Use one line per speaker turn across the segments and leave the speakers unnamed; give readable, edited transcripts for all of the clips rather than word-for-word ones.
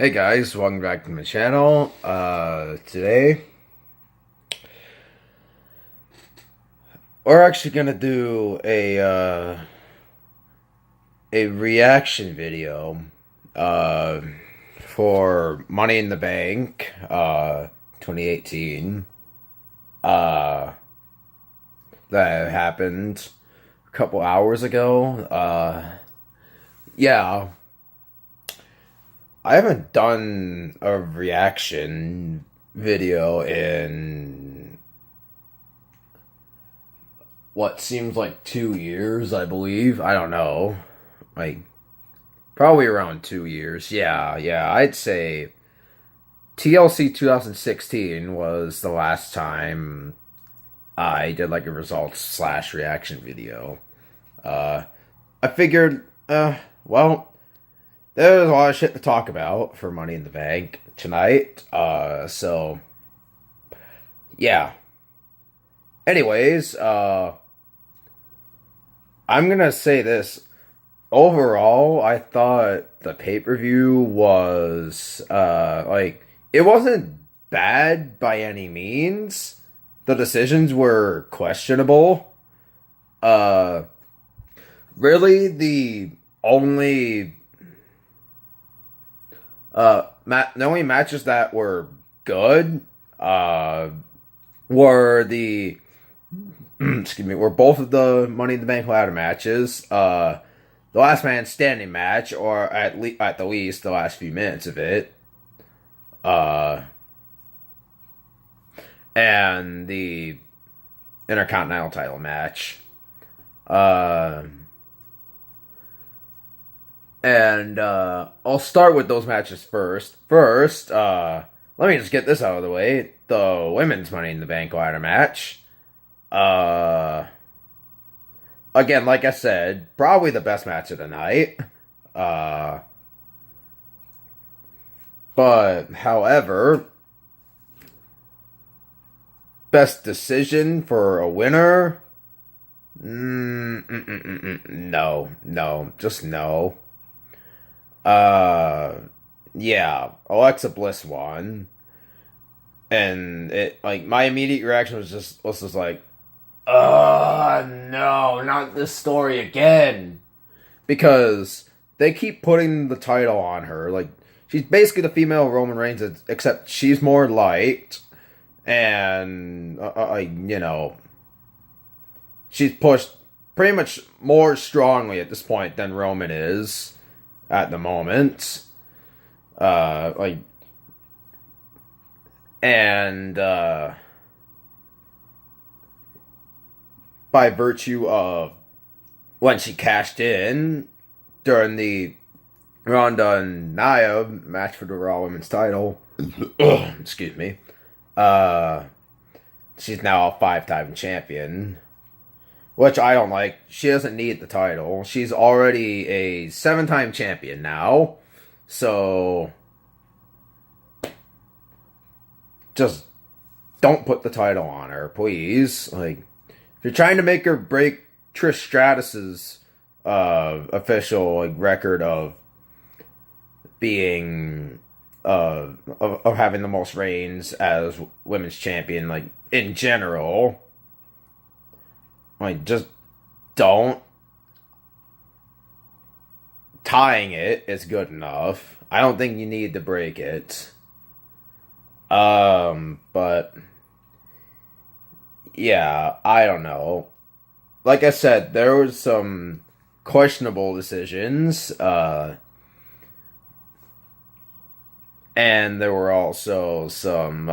Hey guys, welcome back to my channel. Today we're actually gonna do a reaction video uh for Money in the Bank 2018 uh that happened a couple hours ago. Yeah, I haven't done a reaction video in what seems like 2 years, I believe. I don't know. Like, probably around 2 years. Yeah, I'd say TLC 2016 was the last time I did like a results slash reaction video. Uh, I figured, well, there's a lot of shit to talk about for Money in the Bank tonight. So, yeah. Anyways, I'm gonna say this. Overall, I thought the pay per view was like it wasn't bad by any means. The decisions were questionable. Uh, really, the only matches that were good were the excuse me, were both of the Money in the Bank ladder matches. The last man standing match, or at the least the last few minutes of it, uh, and the Intercontinental title match. Uh, and I'll start with those matches first. First, let me just get this out of the way. The women's Money in the Bank ladder match. Uh, Again, like I said, probably the best match of the night. Uh, but however, best decision for a winner? No, just no. Uh, yeah, Alexa Bliss won, and it like my immediate reaction was just like, no, not this story again. Because they keep putting the title on her. Like, she's basically the female Roman Reigns, except she's more liked. And, she's pushed pretty much more strongly at this point than Roman is at the moment. Uh, like, and by virtue of when she cashed in during the Ronda and Nia match for the Raw Women's title. Excuse me. Uh, she's now a 5-time champion, which I don't like. She doesn't need the title. She's already a 7-time champion now, so just don't put the title on her, please. Like, if you're trying to make her break Trish Stratus's official record of being of having the most reigns as women's champion, like in general, like just don't. Tying it is good enough. I don't think you need to break it. But yeah, I don't know. Like I said, there was some questionable decisions, and there were also some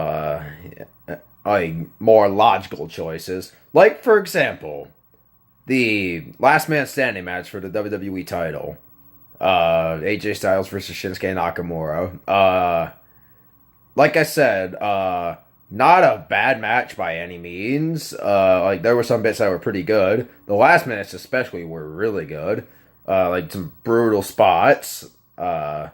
like more logical choices. Like, for example, the last man standing match for the WWE title, AJ Styles versus Shinsuke Nakamura. Like I said, not a bad match by any means. Like, there were some bits that were pretty good. The last minutes especially were really good. Like some brutal spots. That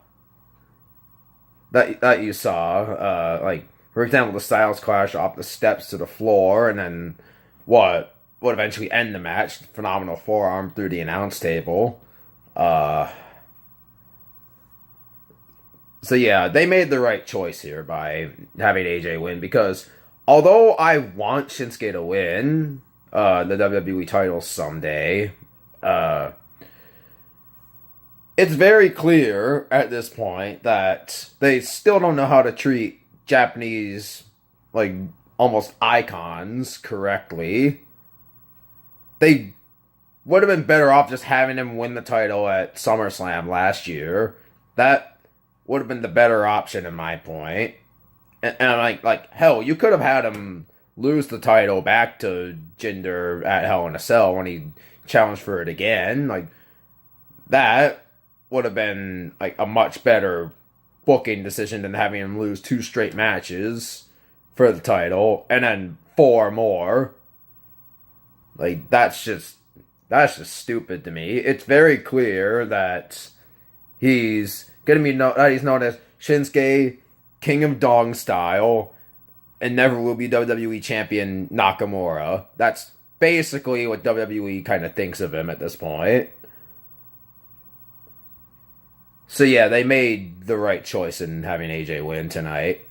you saw. Like, for example, the Styles Clash off the steps to the floor, and then what would eventually end the match. Phenomenal forearm through the announce table. Uh, So yeah, they made the right choice here by having AJ win because although I want Shinsuke to win the WWE title someday, uh, it's very clear at this point that they still don't know how to treat Japanese like almost icons correctly. They would have been better off just having him win the title at SummerSlam last year. That would have been the better option in my point. And I'm like hell, you could have had him lose the title back to Jinder at Hell in a Cell when he challenged for it again. Like that would have been like a much better booking decision than having him lose two straight matches for the title and then four more. Like that's just stupid to me. It's very clear that he's known as Shinsuke King of Dong Style and never will be WWE champion Nakamura. That's basically what WWE kind of thinks of him at this point. So yeah, they made the right choice in having AJ win tonight.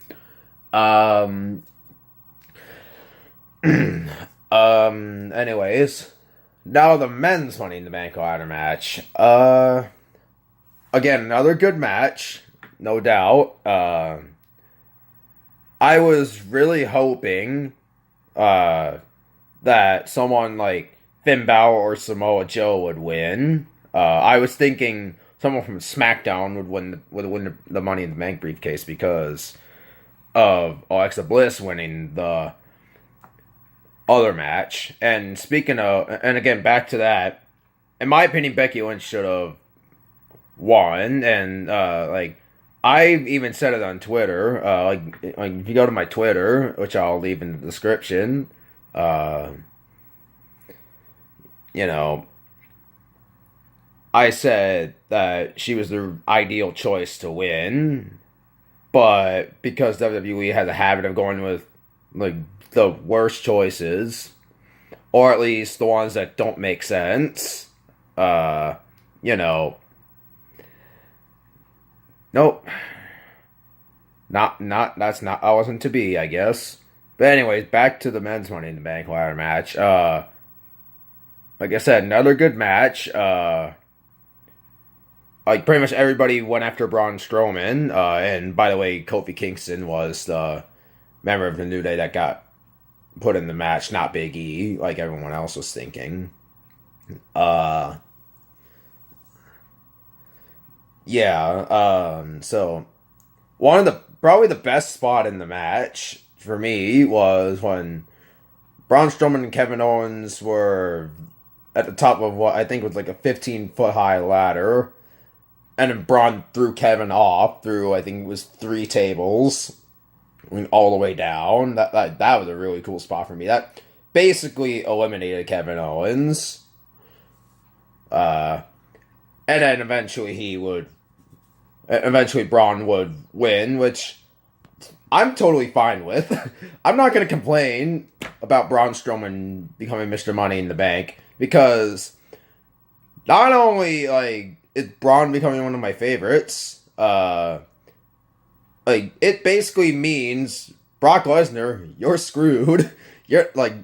Um anyways, now the men's Money in the Bank ladder match. Again, another good match, no doubt. I was really hoping that someone like Finn Balor or Samoa Joe would win. I was thinking someone from SmackDown would win the Money in the Bank briefcase because of Alexa Bliss winning the other match. And speaking of, and again back to that, in my opinion, Becky Lynch should have won. And like I've even said it on Twitter. Like if you go to my Twitter, which I'll leave in the description, uh, you know, I said that she was the ideal choice to win, but because WWE has a habit of going with like the worst choices, or at least the ones that don't make sense, uh, you know, nope, not that's not I wasn't to be, I guess. But anyways, back to the men's Money in the Bank ladder match. Like I said, another good match. Like pretty much everybody went after Braun Strowman. And by the way, Kofi Kingston was the member of the New Day that got put in the match, not Big E, like everyone else was thinking. Uh, yeah. So one of the probably the best spot in the match for me was when Braun Strowman and Kevin Owens were at the top of what I think was like a 15-foot high ladder. And then Braun threw Kevin off through, I think it was 3 tables. I mean, all the way down. That was a really cool spot for me. That basically eliminated Kevin Owens. Uh, and then eventually Braun would win, which I'm totally fine with. I'm not going to complain about Braun Strowman becoming Mr. Money in the Bank because not only like is Braun becoming one of my favorites, like it basically means Brock Lesnar, you're screwed. You're like,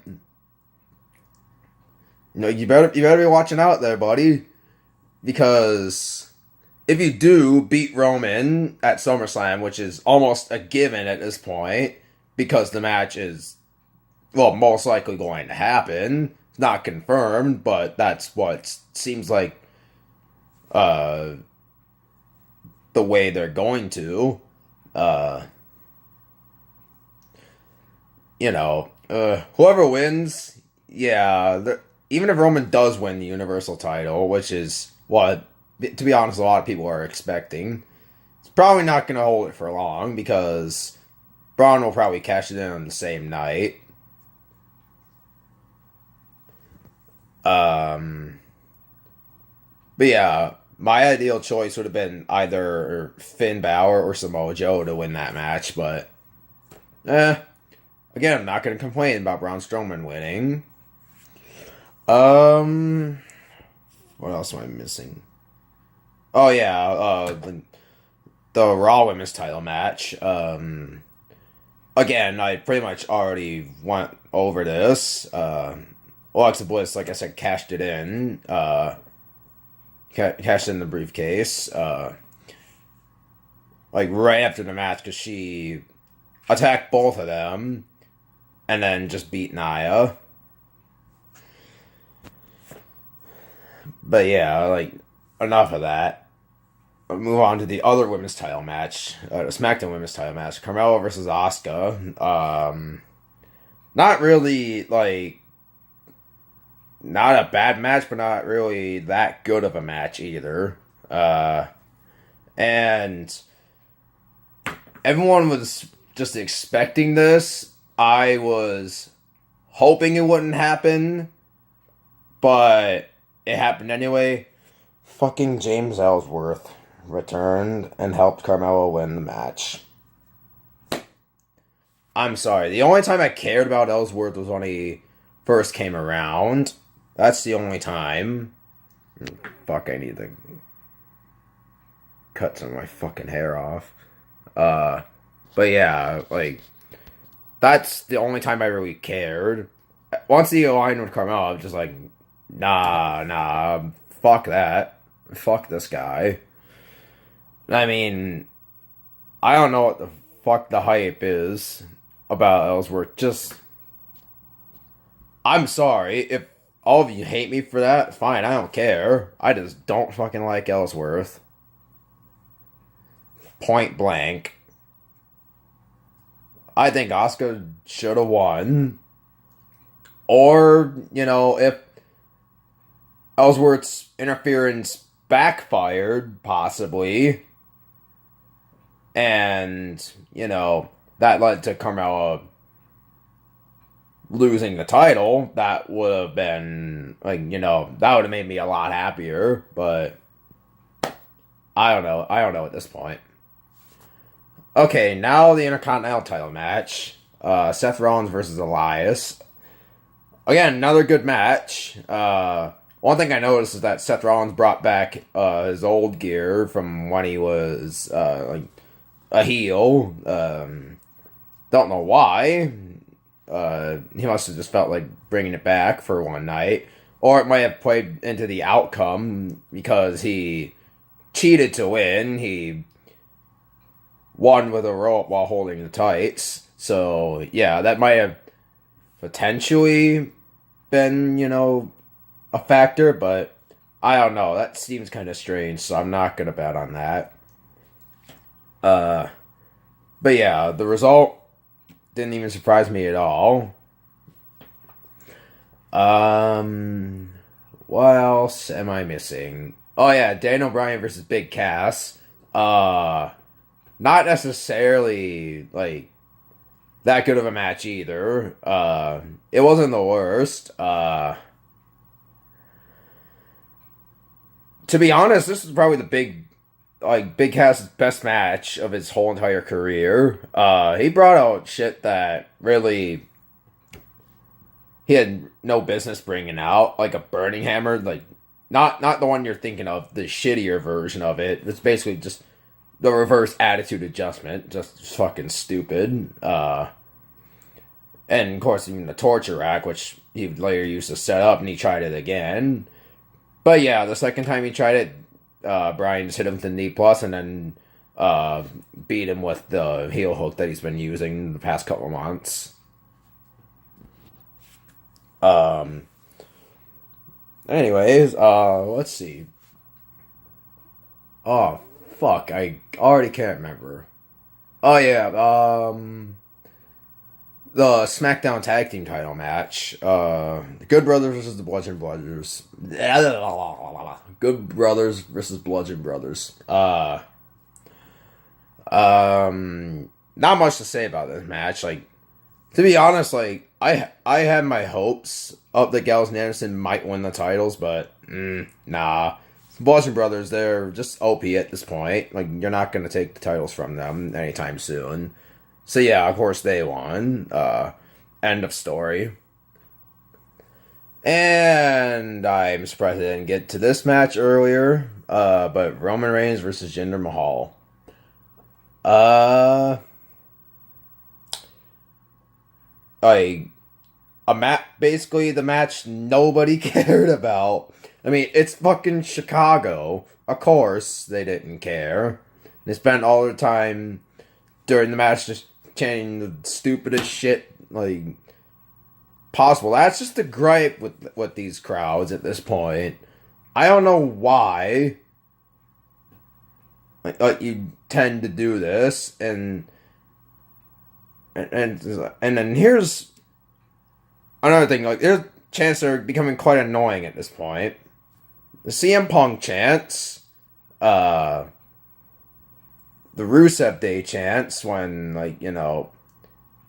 you better be watching out there, buddy, because if you do beat Roman at SummerSlam, which is almost a given at this point, because the match is, well, most likely going to happen. It's not confirmed, but that's what seems like uh, the way they're going to. Uh, Whoever wins, yeah, even if Roman does win the Universal title, which is what, to be honest, a lot of people are expecting, it's probably not going to hold it for long because Braun will probably cash it in on the same night. But yeah, my ideal choice would have been either Finn Balor or Samoa Joe to win that match, but eh, again, I'm not going to complain about Braun Strowman winning. Um, what else am I missing? Oh yeah, the Raw Women's title match. Again, I pretty much already went over this. Alexa Bliss, like I said, cashed it in. Cashed in the briefcase. Like right after the match, because she attacked both of them and then just beat Nia. But yeah, like enough of that. I'll move on to the other women's title match, the SmackDown women's title match, Carmella versus Asuka. Not really like not a bad match, but not really that good of a match either. And everyone was just expecting this. I was hoping it wouldn't happen, but it happened anyway. Fucking James Ellsworth returned and helped Carmella win the match. I'm sorry. The only time I cared about Ellsworth was when he first came around. That's the only time. Fuck, I need to cut some of my fucking hair off. But yeah, like, that's the only time I really cared. Once he aligned with Carmella, I was just like, nah, fuck that. Fuck this guy. I mean, I don't know what the fuck the hype is about Ellsworth. Just, I'm sorry. If all of you hate me for that, fine, I don't care. I just don't fucking like Ellsworth. Point blank. I think Asuka should have won. Or, if Ellsworth's interference backfired, possibly, and, that led to Carmella losing the title, that would have been, that would have made me a lot happier, but I don't know at this point. Okay, now the Intercontinental title match. Seth Rollins versus Elias. Again, another good match. One thing I noticed is that Seth Rollins brought back his old gear from when he was a heel. Don't know why. He must have just felt like bringing it back for one night. Or it might have played into the outcome because he cheated to win. He won with a rope while holding the tights. So, yeah, that might have potentially been, a factor, but I don't know. That seems kind of strange, so I'm not going to bet on that. But yeah, the result didn't even surprise me at all. What else am I missing? Oh yeah, Daniel Bryan versus Big Cass. Not necessarily, like, that good of a match either. It wasn't the worst. To be honest, this is probably Big Cass's best match of his whole entire career. He brought out shit that really he had no business bringing out, like a burning hammer, like, not the one you're thinking of, the shittier version of it. It's basically just the reverse attitude adjustment, just fucking stupid. And of course, even the torture rack, which he later used to set up, and he tried it again. But yeah, the second time he tried it, Bryan just hit him with the knee plus, and then beat him with the heel hook that he's been using the past couple months. Anyways, let's see. Oh, fuck, I already can't remember. Oh, yeah, the SmackDown Tag Team title match. The Good Brothers versus the Bludgeon Brothers. Good Brothers versus Bludgeon Brothers. Not much to say about this match. Like, to be honest, like, I had my hopes up that Gallows and Anderson might win the titles, but nah. Bludgeon Brothers, they're just OP at this point. Like, you're not going to take the titles from them anytime soon. So yeah, of course they won. End of story. And I'm surprised I didn't get to this match earlier. But Roman Reigns versus Jinder Mahal. Uh, like basically the match nobody cared about. I mean, it's fucking Chicago. Of course, they didn't care. They spent all their time during the match just chanting the stupidest shit like possible. That's just a gripe with these crowds at this point. I don't know why you tend to do this, and then here's another thing. Like, there's chants are becoming quite annoying at this point. The CM Punk chants, the Rusev Day chants when, like, you know,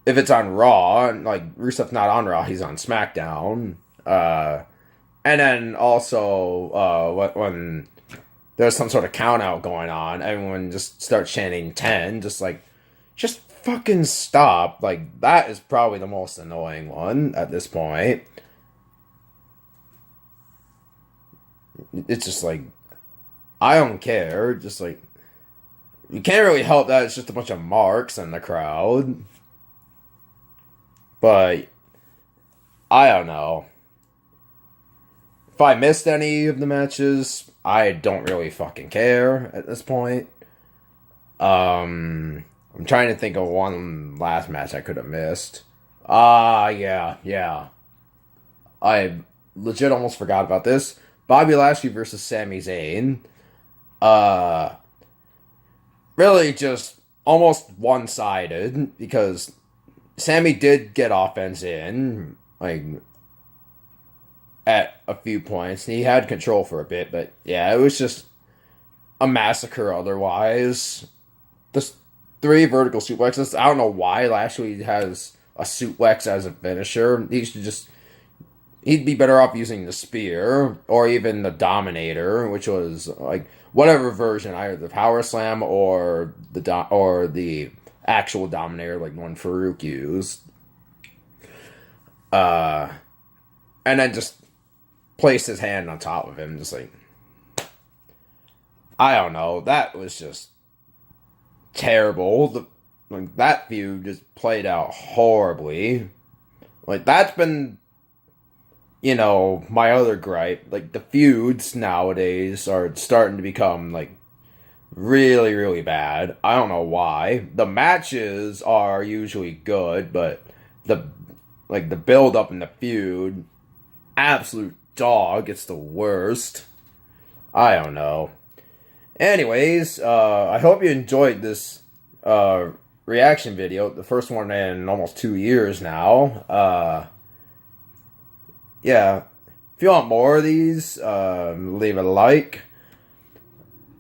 if it's on Raw, like, Rusev's not on Raw, he's on SmackDown. And then also, when there's some sort of count out going on, everyone just starts chanting 10, just fucking stop. Like, that is probably the most annoying one at this point. It's just like, I don't care. Just like, you can't really help that it's just a bunch of marks in the crowd. But, I don't know. If I missed any of the matches, I don't really fucking care at this point. I'm trying to think of one last match I could have missed. Yeah. I legit almost forgot about this. Bobby Lashley versus Sami Zayn. Really just almost one-sided because Sami did get offense in, like, at a few points. He had control for a bit, but yeah, it was just a massacre otherwise. The 3 vertical suplexes. I don't know why Lashley has a suplex as a finisher. He'd be better off using the spear or even the Dominator, which was like whatever version, either the Power Slam or the actual Dominator, like one Farouk used. And then just place his hand on top of him, just like, I don't know. That was just terrible. That feud just played out horribly. Like, that's been, you know, my other gripe. Like, the feuds nowadays are starting to become, like, really, really bad. I don't know why. The matches are usually good, but the build up in the feud, absolute dog. It's the worst. I don't know. Anyways, I hope you enjoyed this reaction video. The first one in almost 2 years now. Yeah. If you want more of these, leave a like.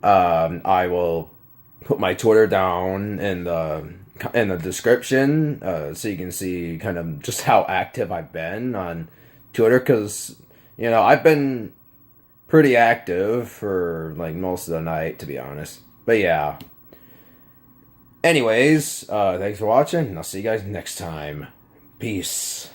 I will put my Twitter down in the description, so you can see kind of just how active I've been on Twitter, because, you know, I've been pretty active for, like, most of the night, to be honest. But yeah. Anyways, thanks for watching, and I'll see you guys next time. Peace.